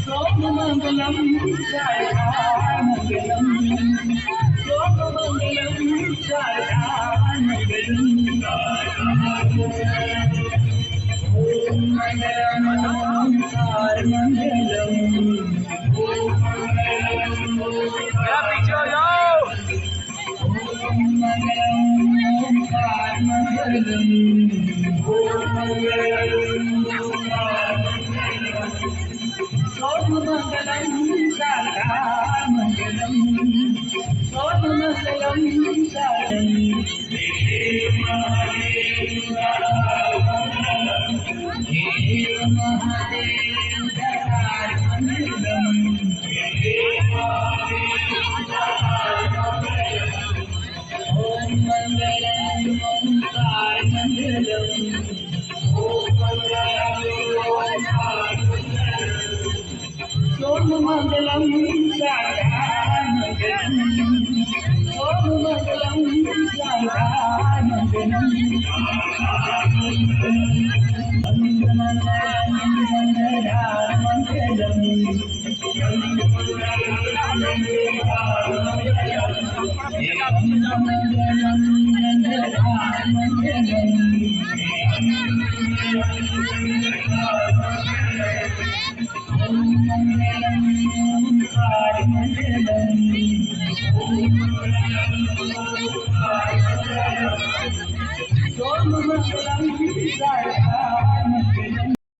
सोममंगलम शारदामंगलम सोममंगलम शारदामंगलम ओम मंगलम ओंकार मंगलम मेरा पीछे हो जाओ। ओम मंगलम ओंकार मंगलम ओम मंगलम ओंकार सोममंगलम शारदामंगलम सोममंगलम देव महादेव दयाल मंगलम ओम मंगलम ओंकार मंगलम सोममंगलम शारदामंगलम सोममंगलम शारदामंगलम मंगलम